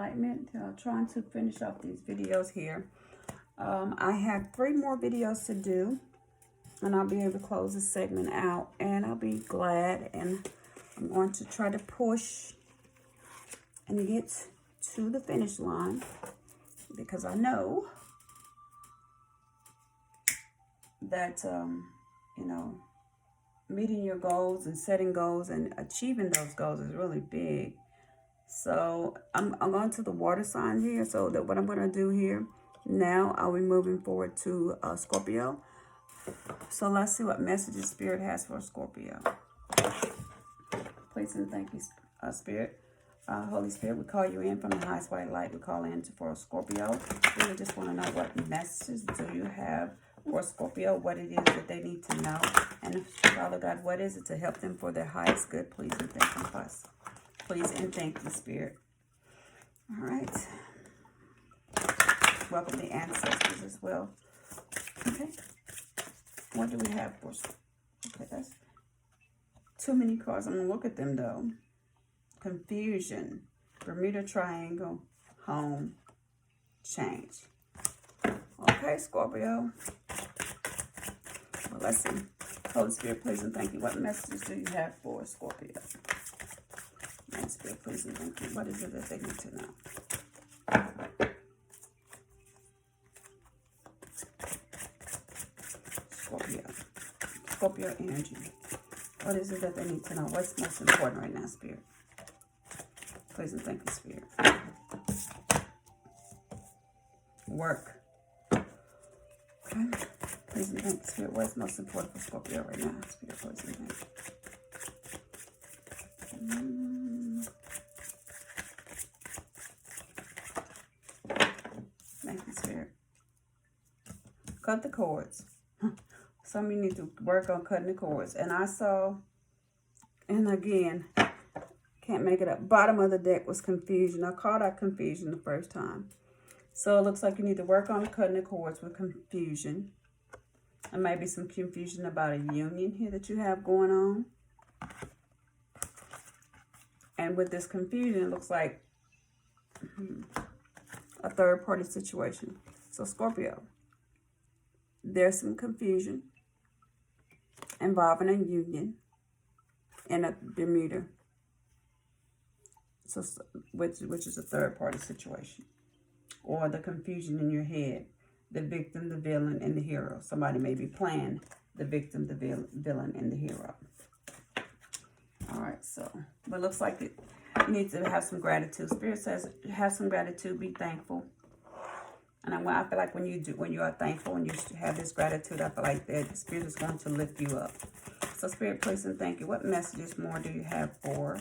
Enlightenment. Trying to finish up these videos here. I have 3 more videos to do, and I'll be able to close this segment out, and I'll be glad. And I'm going to try to push and get to the finish line, because I know that, you know, meeting your goals and setting goals and achieving those goals is really big. So I'm going to the water sign here. So that what I'm going to do here now, I'll be moving forward to Scorpio. So let's see what messages Spirit has for Scorpio. Please and thank you, Spirit. Holy Spirit, we call you in from the highest white light. We call in for Scorpio. We just want to know what messages do you have for Scorpio, what it is that they need to know. And Father God, what is it to help them for their highest good? Please and thank you, us. Please and thank you, Spirit. All right. Welcome the ancestors as well. Okay. What do we have for? Okay, that's too many cards. I'm going to look at them, though. Confusion. Bermuda Triangle. Home. Change. Okay, Scorpio. Well, let's see. Holy Spirit, please and thank you. What messages do you have for Scorpio? Holy Spirit, please and thank you. What is it that they need to know? Scorpio. Scorpio energy. What is it that they need to know? What's most important right now, Spirit? Please and thank you, Spirit. Work. Okay. Please and thank you, Spirit. What's most important for Scorpio right now? Spirit, please and thank you. Thank you, Spirit. Cut the cords. Some of you need to work on cutting the cords. And I saw, and again, can't make it up. Bottom of the deck was confusion. I called out confusion the first time. So it looks like you need to work on cutting the cords with confusion. And maybe some confusion about a union here that you have going on. And with this confusion, it looks like a third-party situation. So Scorpio, there's some confusion involving a union and a Bermuda. So, which is a third-party situation. Or the confusion in your head. The victim, the villain, and the hero. Somebody may be playing the victim, the villain, and the hero. All right, so, but it looks like you need to have some gratitude. Spirit says, have some gratitude, be thankful. And I feel like when you are thankful and you have this gratitude, I feel like that the Spirit is going to lift you up. So, Spirit, please and thank you. What messages more do you have for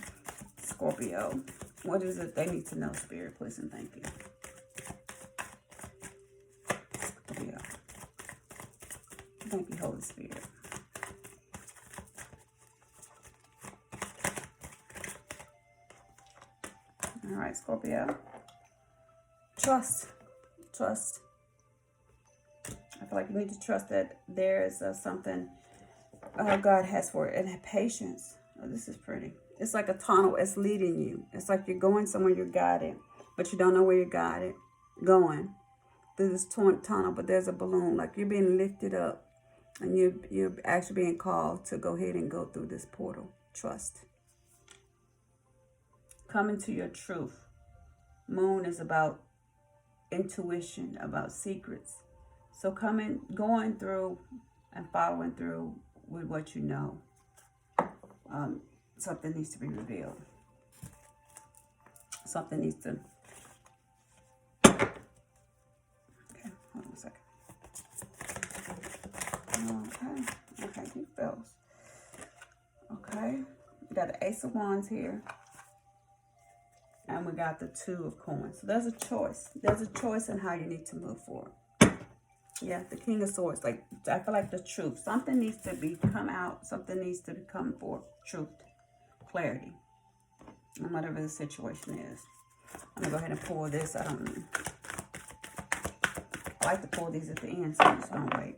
Scorpio? What is it they need to know, Spirit? Please and thank you. Scorpio. Thank you, Holy Spirit. All right, Scorpio. Trust. Trust. I feel like you need to trust that there is something God has for it. And patience. Oh, this is pretty. It's like a tunnel. It's leading you. It's like you're going somewhere, you're guided, but you don't know where you're guided. Going through this tunnel, but there's a balloon. Like you're being lifted up, and you're actually being called to go ahead and go through this portal. Trust. Coming to your truth. Moon is about intuition, about secrets. So going through and following through with what you know. Something needs to be revealed. Something needs to... Okay, hold on a second. Okay, he fell. Okay, we got the Ace of Wands here. And we got the Two of Coins. So there's a choice. There's a choice in how you need to move forward. Yeah, the King of Swords. Like, I feel like the truth. Something needs to come out. Something needs to come forth. Truth. Clarity. And whatever the situation is. I'm going to go ahead and pull this. I like to pull these at the end, so I'm just going to wait.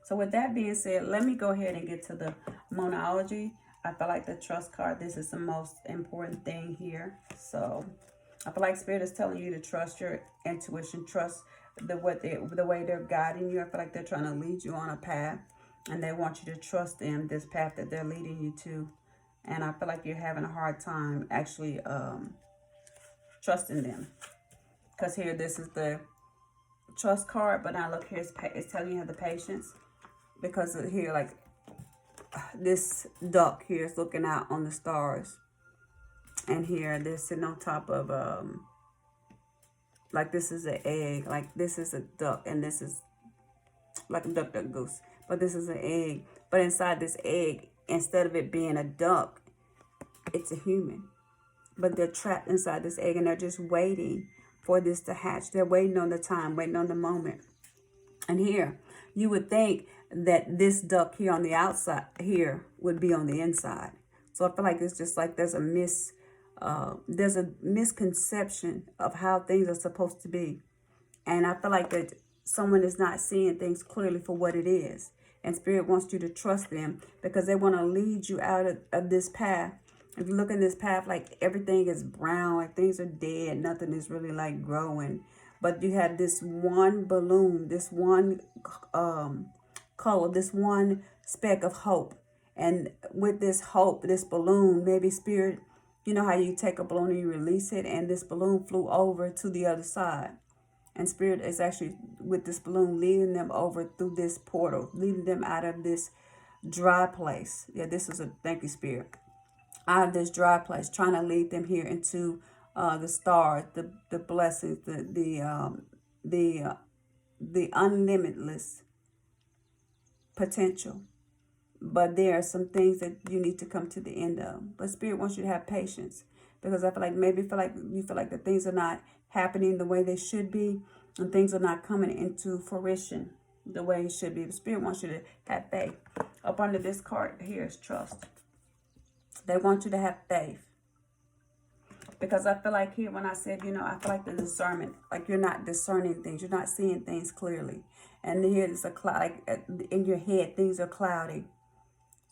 So with that being said, let me go ahead and get to the monology. I feel like the trust card, this is the most important thing here. So I feel like Spirit is telling you to trust your intuition, trust the way they're guiding you. I feel like they're trying to lead you on a path, and they want you to trust them, this path that they're leading you to. And I feel like you're having a hard time actually trusting them. Because here, this is the trust card, but now look here, it's telling you have the patience. Because here, like, this duck here is looking out on the stars. And here, they're sitting on top of, like, this is an egg. Like, this is a duck, and this is like a duck, goose. But this is an egg. But inside this egg, instead of it being a duck, it's a human. But they're trapped inside this egg, and they're just waiting for this to hatch. They're waiting on the time, waiting on the moment. And here, you would think that this duck here on the outside here would be on the inside. So I feel like it's just like there's a misconception of how things are supposed to be. And I feel like that someone is not seeing things clearly for what it is. And Spirit wants you to trust them because they want to lead you out of this path. If you look in this path, like everything is brown, like things are dead, nothing is really like growing. But you have this one balloon, this one color, this one speck of hope. And with this hope, this balloon, maybe Spirit, you know how you take a balloon and you release it, and this balloon flew over to the other side. And Spirit is actually, with this balloon, leading them over through this portal, leading them out of this dry place. Yeah, this is thank you, Spirit. Out of this dry place, trying to lead them here into the stars, the blessings, the unlimitless potential. But there are some things that you need to come to the end of. But Spirit wants you to have patience, because I feel like you feel like the things are not happening the way they should be, and things are not coming into fruition the way it should be. The Spirit wants you to have faith. Up under this card here is trust. They want you to have faith. Because I feel like here, when I said, I feel like the discernment, like you're not discerning things. You're not seeing things clearly. And here there's a cloud, like in your head, things are cloudy.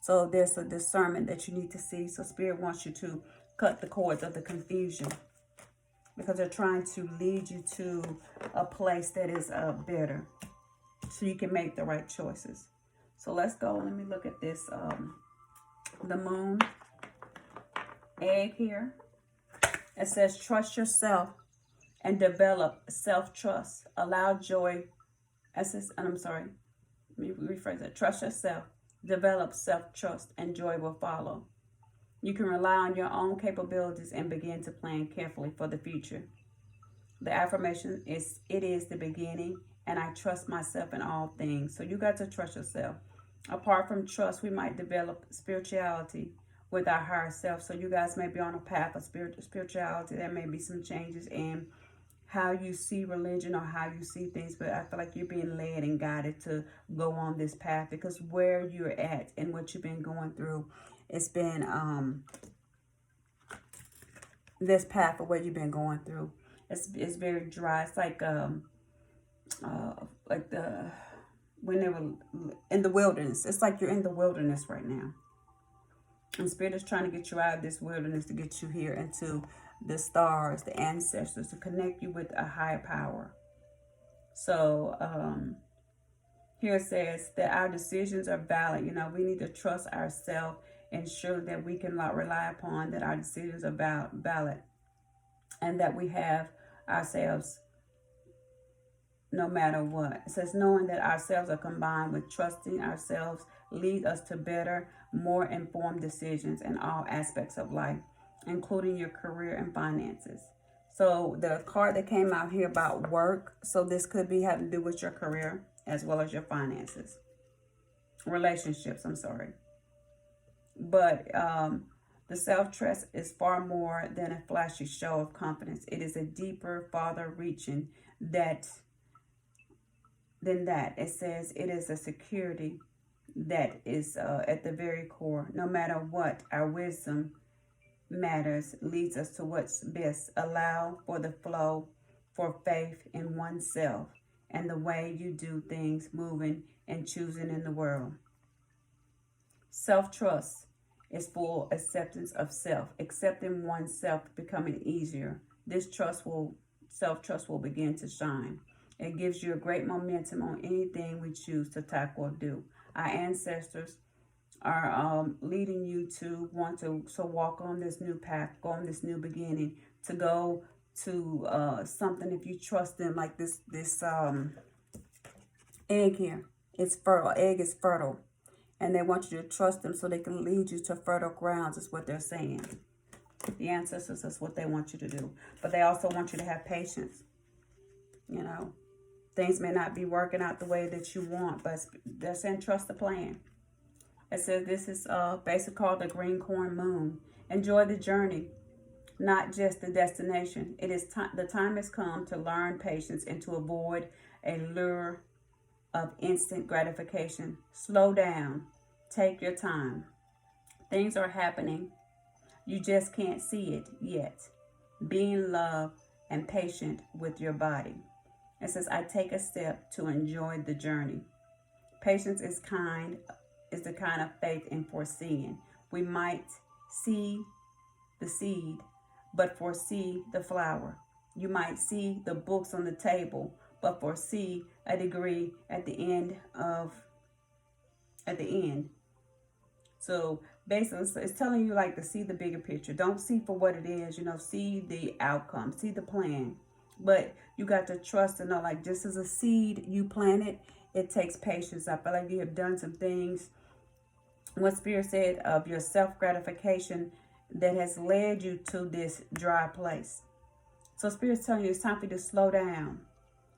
So there's a discernment that you need to see. So Spirit wants you to cut the cords of the confusion, because they're trying to lead you to a place that is better, so you can make the right choices. So let's go. Let me look at this. The moon egg here. It says, trust yourself and develop self-trust. Allow joy. I'm sorry. Let me rephrase that. Trust yourself. Develop self-trust, and joy will follow. You can rely on your own capabilities and begin to plan carefully for the future. The affirmation is, it is the beginning, and I trust myself in all things. So you got to trust yourself. Apart from trust, we might develop spirituality with our higher self. So you guys may be on a path of spirituality. There may be some changes in how you see religion or how you see things, but I feel like you're being led and guided to go on this path, because where you're at and what you've been going through, it's been this path of what you've been going through. It's very dry. It's like when they were in the wilderness. It's like you're in the wilderness right now. And Spirit is trying to get you out of this wilderness to get you here into the stars, the ancestors, to connect you with a higher power. So here it says that our decisions are valid. We need to trust ourselves, ensure that we can rely upon that our decisions are valid, and that we have ourselves no matter what. It says, knowing that ourselves are combined with trusting ourselves lead us to better, more informed decisions in all aspects of life, including your career and finances. So the card that came out here about work, so this could be having to do with your career as well as your finances. Relationships, I'm sorry. But the self-trust is far more than a flashy show of confidence. It is a deeper, farther reaching than that. It says it is a security that is at the very core. No matter what, our wisdom matters, leads us to what's best. Allow for the flow, for faith in oneself and the way you do things, moving and choosing in the world. Self-trust is full acceptance of self, accepting oneself, becoming easier this self-trust will begin to shine. It gives you a great momentum on anything we choose to tackle or do. Our ancestors are leading you to want to walk on this new path, go on this new beginning, to go to something. If you trust them, like this egg here, it's fertile. Egg is fertile, and they want you to trust them so they can lead you to fertile grounds, is what they're saying. The ancestors, that's what they want you to do. But they also want you to have patience. You know, things may not be working out the way that you want, but they're saying trust the plan. It says this is basically called the green corn moon. Enjoy the journey, not just the destination. It is the time has come to learn patience and to avoid a lure of instant gratification. Slow down. Take your time. Things are happening. You just can't see it yet. Be in love and patient with your body. It says, I take a step to enjoy the journey. Patience is the kind of faith in foreseeing. We might see the seed, but foresee the flower. You might see the books on the table, but foresee a degree at the end. So basically, it's telling you like to see the bigger picture. Don't see for what it is, see the outcome, see the plan. But you got to trust and know, like, this is a seed you planted. It takes patience. I feel like you have done some things, what Spirit said, of your self-gratification that has led you to this dry place. So Spirit's telling you it's time for you to slow down.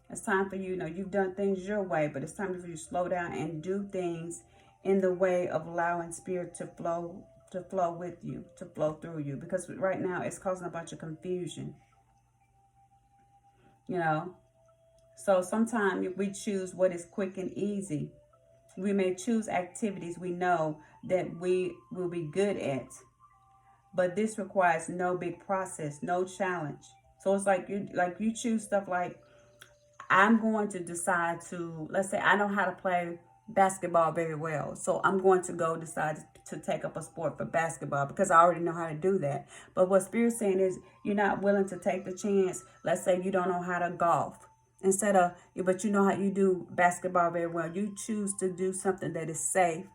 It's time for you, you've done things your way, but it's time for you to slow down and do things in the way of allowing Spirit to flow with you, to flow through you. Because right now it's causing a bunch of confusion. So sometimes we choose what is quick and easy. We may choose activities we know that we will be good at, but this requires no big process, no challenge. So it's like you choose stuff like, I'm going to decide to, let's say I know how to play basketball very well. So I'm going to go decide to take up a sport for basketball because I already know how to do that. But what Spirit's saying is you're not willing to take the chance. Let's say you don't know how to golf. But you know how you do basketball very well. You choose to do something that is safe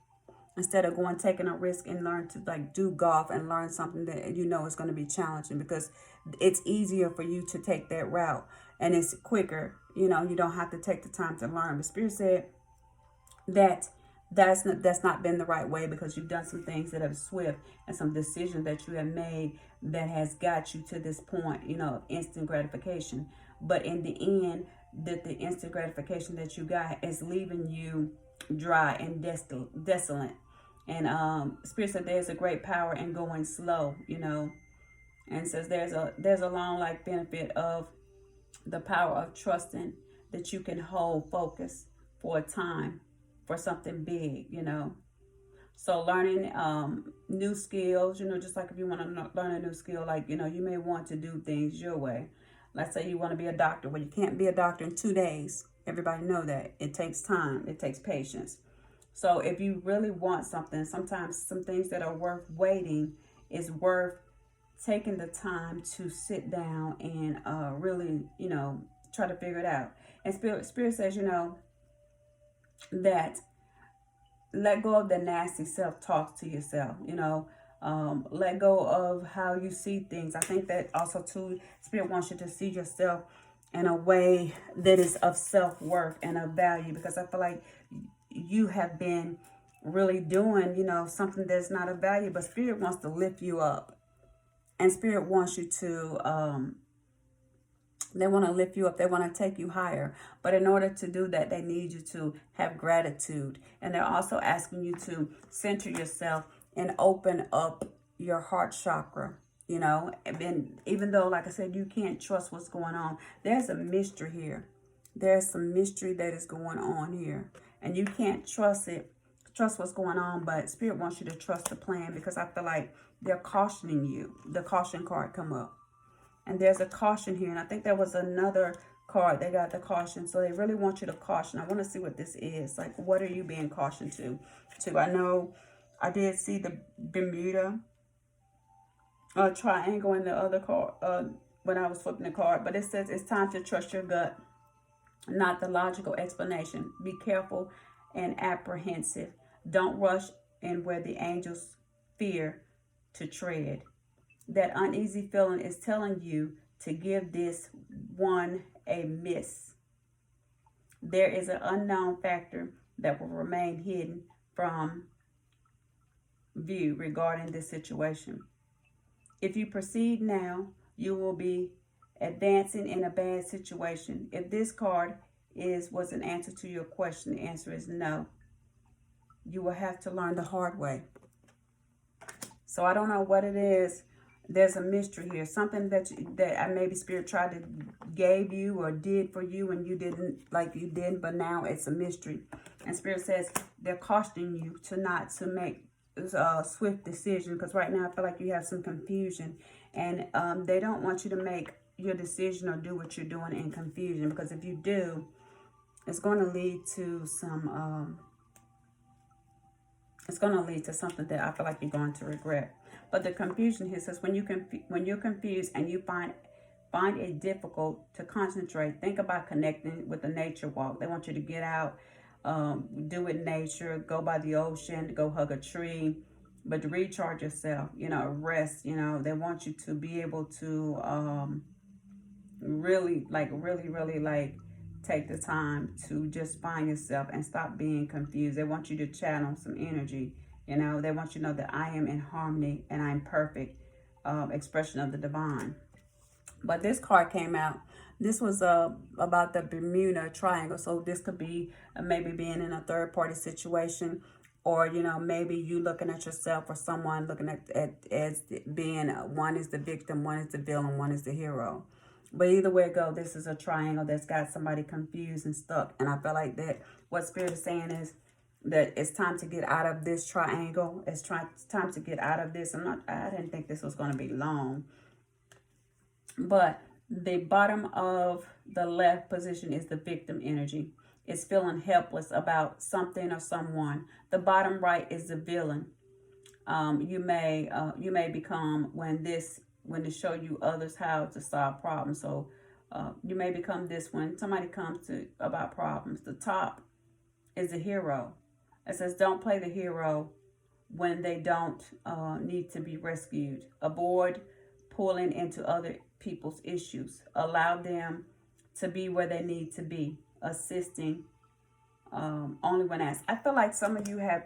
instead of taking a risk and learn to do golf and learn something that is going to be challenging, because it's easier for you to take that route and it's quicker. You don't have to take the time to learn. But Spirit said that's not been the right way, because you've done some things that are swift and some decisions that you have made that has got you to this point, of instant gratification. But in the end, the instant gratification that you got is leaving you dry and desolate. And Spirit said there's a great power in going slow, and says there's a long life benefit of the power of trusting that you can hold focus for a time for something big, So learning new skills, just like if you want to learn a new skill, like, you may want to do things your way. Let's say you want to be a doctor. Well, you can't be a doctor in 2 days. Everybody know that. It takes time. It takes patience. So if you really want something, sometimes some things that are worth waiting is worth taking the time to sit down and really, try to figure it out. And Spirit says, that let go of the nasty self-talk to yourself, let go of how you see things. I think that also too, Spirit wants you to see yourself in a way that is of self-worth and of value, because I feel like you have been really doing, something that's not of value, but Spirit wants to lift you up, and Spirit wants you to, they want to lift you up. They want to take you higher. But in order to do that, they need you to have gratitude. And they're also asking you to center yourself and open up your heart chakra, And even though, like I said, you can't trust what's going on, there's a mystery here. There's some mystery that is going on here. And you can't trust what's going on, but Spirit wants you to trust the plan, because I feel like they're cautioning you. The caution card come up. And there's a caution here. And I think there was another card. They got the caution. So they really want you to caution. I want to see what this is. Like, what are you being cautioned to? I know I did see the Bermuda triangle in the other card, when I was flipping the card. But it says it's time to trust your gut, not the logical explanation. Be careful and apprehensive. Don't rush in where the angels fear to tread. That uneasy feeling is telling you to give this one a miss. There is an unknown factor that will remain hidden from view regarding this situation. If you proceed now, you will be advancing in a bad situation. If this card was an answer to your question, the answer is no. You will have to learn the hard way. So I don't know what it is. There's a mystery here. Something that maybe Spirit tried to gave you or did for you and you didn't, but now it's a mystery. And Spirit says they're cautioning you to make a swift decision, because right now I feel like you have some confusion, and they don't want you to make your decision or do what you're doing in confusion, because if you do, it's going to lead to some it's going to lead to something that I feel like you're going to regret. But the confusion here says when you're confused and you find it difficult to concentrate, think about connecting with the nature walk. They want you to get out, do it in nature, go by the ocean, go hug a tree, but to recharge yourself, rest. They want you to be able to really take the time to just find yourself and stop being confused. They want you to channel some energy. They want you to know that I am in harmony and I'm perfect expression of the divine. But this card came out. This was about the Bermuda Triangle. So this could be maybe being in a third party situation, or maybe you looking at yourself or someone looking at as being one is the victim, one is the villain, one is the hero. But either way it go, this is a triangle that's got somebody confused and stuck. And I feel like that what Spirit is saying is that it's time to get out of this triangle. It's time to get out of this. I didn't think this was going to be long. But the bottom of the left position is the victim energy. It's feeling helpless about something or someone. The bottom right is the villain. You may become when to show you others how to solve problems. So you may become this when somebody comes to about problems. The top is the hero. It says don't play the hero when they don't need to be rescued. Avoid pulling into other people's issues. Allow them to be where they need to be. Assisting only when asked. I feel like some of you have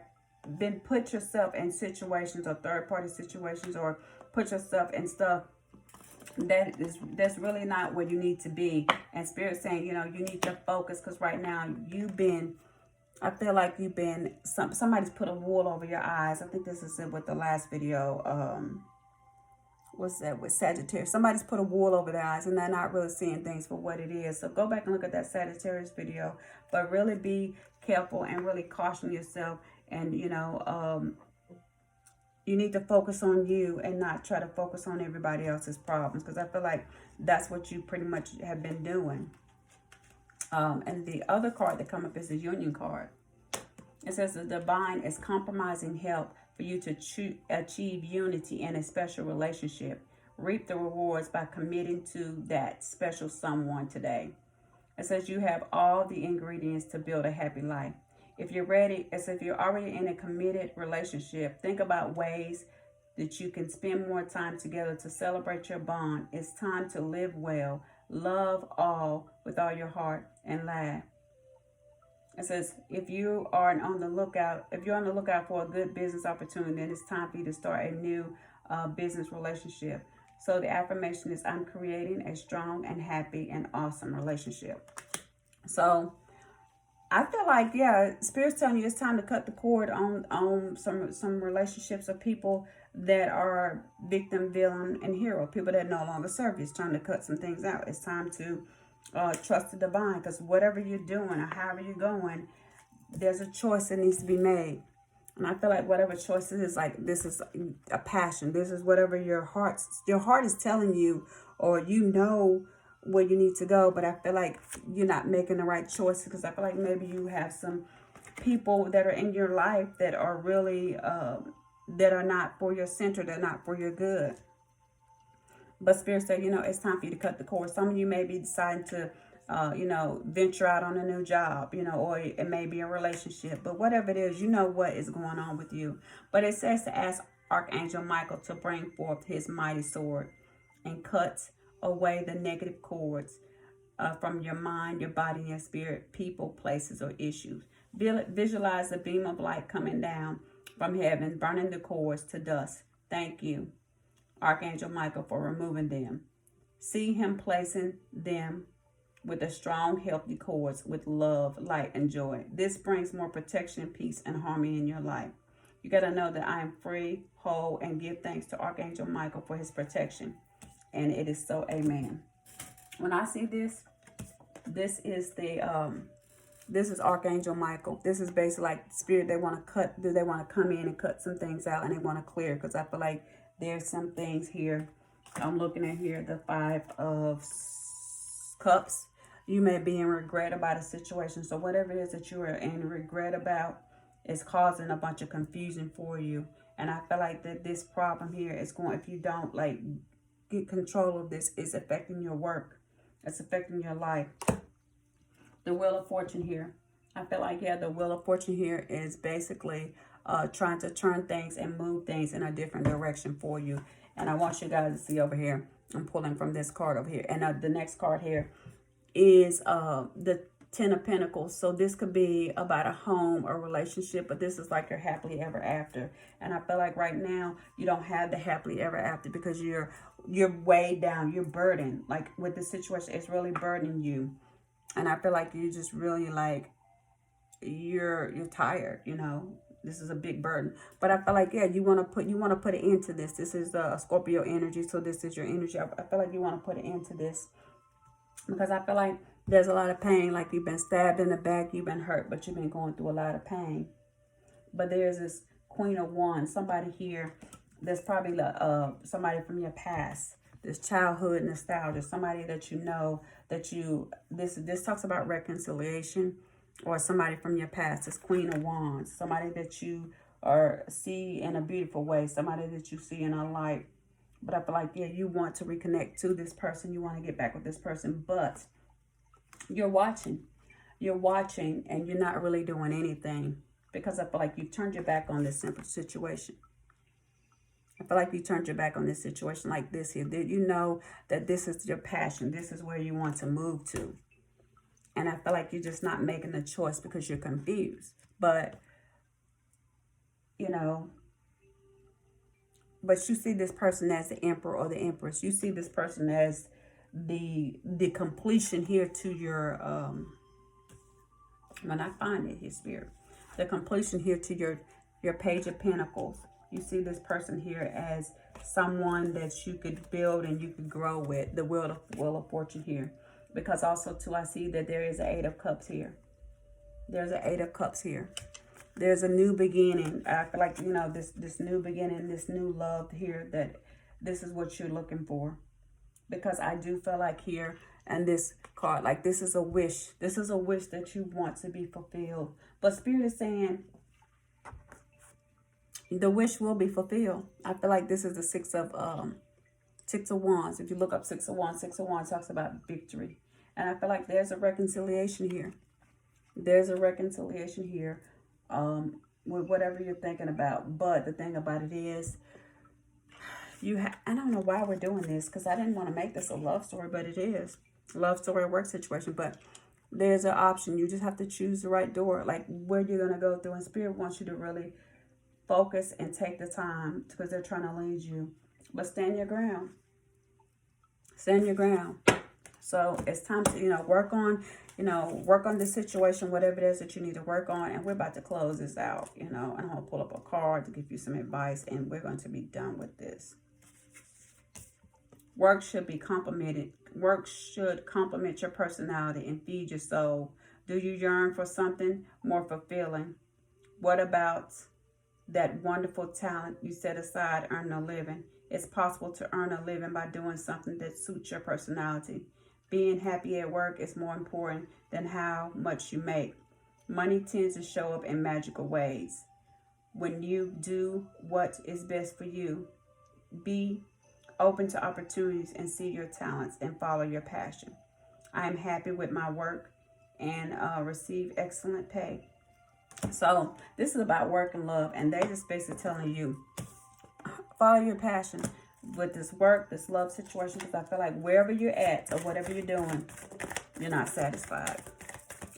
been put yourself in situations or third party situations, or put yourself in stuff that's really not where you need to be. And Spirit saying, you need to focus, because right now I feel like you've been, somebody's put a wool over your eyes. I think this is it with the last video. What's that with Sagittarius? Somebody's put a wool over their eyes and they're not really seeing things for what it is. So go back and look at that Sagittarius video, but really be careful and really caution yourself. And, you need to focus on you and not try to focus on everybody else's problems, because I feel like that's what you pretty much have been doing. And the other card that come up is the Union card. It says the divine is compromising help for you to achieve unity in a special relationship. Reap the rewards by committing to that special someone today. It says you have all the ingredients to build a happy life. If you're ready, as if you're already in a committed relationship, think about ways that you can spend more time together to celebrate your bond. It's time to live well, love all with all your heart, and laugh. It says if you're on the lookout for a good business opportunity, then it's time for you to start a new business relationship. So the affirmation is, I'm creating a strong and happy and awesome relationship. So I feel like, Spirit's telling you it's time to cut the cord on some relationships of people that are victim, villain, and hero. People that no longer serve you. It's time to cut some things out. It's time to trust the divine, because whatever you're doing or however you're going, there's a choice that needs to be made. And I feel like whatever choice it is, like this is a passion. This is whatever your heart is telling you, or where you need to go, but I feel like you're not making the right choices, because I feel like maybe you have some people that are in your life that are really that are not for your center, they're not for your good. But Spirit said, you know, it's time for you to cut the cord. Some of you may be deciding to, you know, venture out on a new job, you know, or it may be a relationship. But whatever it is, you know what is going on with you. But it says to ask Archangel Michael to bring forth his mighty sword and cut away the negative cords from your mind, your body, and your spirit, people, places, or issues. Visualize the beam of light coming down from heaven, burning the cords to dust. Thank you, Archangel Michael, for removing them. See him placing them with a strong, healthy cords with love, light, and joy. This brings more protection, peace, and harmony in your life. You got to know that I am free, whole, and give thanks to Archangel Michael for his protection. And it is so, amen. When I see this, this is Archangel Michael. This is basically like spirit. They want to cut, they want to come in and cut some things out, and they want to clear, because I feel like there's some things here. I'm looking at here, the 5 of Cups. You may be in regret about a situation. So whatever it is that you are in regret about is causing a bunch of confusion for you. And I feel like that this problem here is going, if you don't like get control of this, is affecting your work. It's affecting your life. The Wheel of Fortune here. I feel like, yeah, the Wheel of Fortune here is basically trying to turn things and move things in a different direction for you. And I want you guys to see over here. I'm pulling from this card over here. And the next card here is the 10 of Pentacles. So this could be about a home or relationship, but this is like your happily ever after. And I feel like right now you don't have the happily ever after because you're way down, you're burdened. Like with the situation, it's really burdening you. And I feel like you just really like you're tired, you know. This is a big burden. But I feel like, yeah, you want to put an end to this. This is a Scorpio energy, so this is your energy. I feel like you want to put an end to this. Because I feel like there's a lot of pain, like you've been stabbed in the back, you've been hurt, but you've been going through a lot of pain. But there's this Queen of Wands, somebody here, there's probably somebody from your past, this childhood nostalgia, somebody that you know, that this talks about reconciliation, or somebody from your past, this Queen of Wands, somebody that you see in a beautiful way, somebody that you see in a light. But I feel like, yeah, you want to reconnect to this person. You want to get back with this person. But you're watching. You're watching and you're not really doing anything. Because I feel like you've turned your back on this simple situation. I feel like you turned your back on this situation like this here. Did you know that this is your passion? This is where you want to move to. And I feel like you're just not making a choice because you're confused. But, you know, but you see this person as the Emperor or the Empress. You see this person as the completion here to your, when I find it, his spirit, the completion here to your Page of Pentacles. You see this person here as someone that you could build and you could grow with, the Wheel of Fortune here. Because also, too, I see that there is an 8 of Cups here. There's an 8 of Cups here. There's a new beginning. I feel like, you know, this new beginning, this new love here, that this is what you're looking for. Because I do feel like here, and this card, like this is a wish. This is a wish that you want to be fulfilled. But Spirit is saying the wish will be fulfilled. I feel like this is the 6 of Wands. If you look up 6 of Wands talks about victory. And I feel like there's a reconciliation here. There's a reconciliation here with whatever you're thinking about. But the thing about it is, I don't know why we're doing this, because I didn't want to make this a love story, but it is. Love story, work situation. But there's an option. You just have to choose the right door, like where you're going to go through. And Spirit wants you to really focus and take the time, because they're trying to lead you. But stand your ground. Stand your ground. So it's time to, you know, work on the situation, whatever it is that you need to work on. And we're about to close this out, you know. And I'm going to pull up a card to give you some advice, and we're going to be done with this. Work should be complimented. Work should complement your personality and feed your soul. Do you yearn for something more fulfilling? What about that wonderful talent you set aside, earn a living? It's possible to earn a living by doing something that suits your personality. Being happy at work is more important than how much you make. Money tends to show up in magical ways. When you do what is best for you, be open to opportunities and see your talents and follow your passion. I am happy with my work and receive excellent pay. So this is about work and love, and they just basically telling you, follow your passion with this work, this love situation, because I feel like wherever you're at or whatever you're doing, you're not satisfied.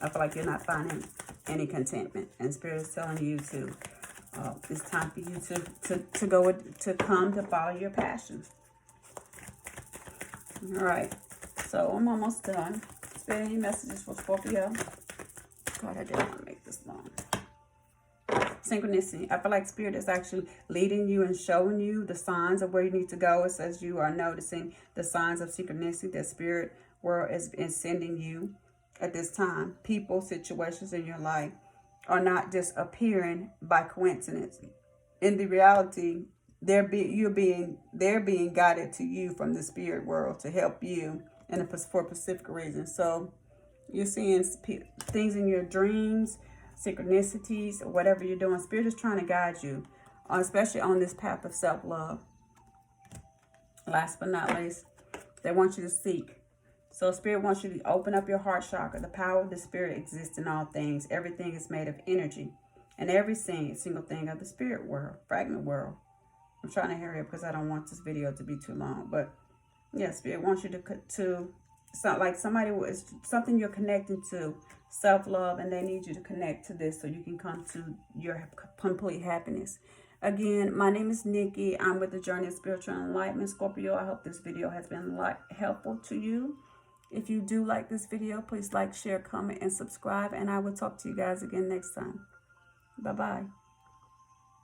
I feel like you're not finding any contentment, and Spirit is telling you to. It's time for you to come to follow your passion. All right, so I'm almost done. Spirit, any messages for Scorpio? God, I didn't want to make this long. Synchronicity. I feel like Spirit is actually leading you and showing you the signs of where you need to go. It says you are noticing the signs of synchronicity that Spirit world is sending you at this time. People, situations in your life are not just appearing by coincidence. In the reality, they're being guided to you from the spirit world to help you for a specific reason. So you're seeing things in your dreams, synchronicities, or whatever you're doing. Spirit is trying to guide you, especially on this path of self-love. Last but not least, they want you to seek. So Spirit wants you to open up your heart chakra. The power of the Spirit exists in all things. Everything is made of energy. And every single thing of the spirit world, fragment world. I'm trying to hurry up because I don't want this video to be too long. But yeah, Spirit wants you to sound like something you're connecting to, self-love, and they need you to connect to this so you can come to your complete happiness. Again, my name is Nikki. I'm with the Journey of Spiritual Enlightenment. Scorpio, I hope this video has been helpful to you. If you do like this video, please like, share, comment, and subscribe. And I will talk to you guys again next time. Bye-bye.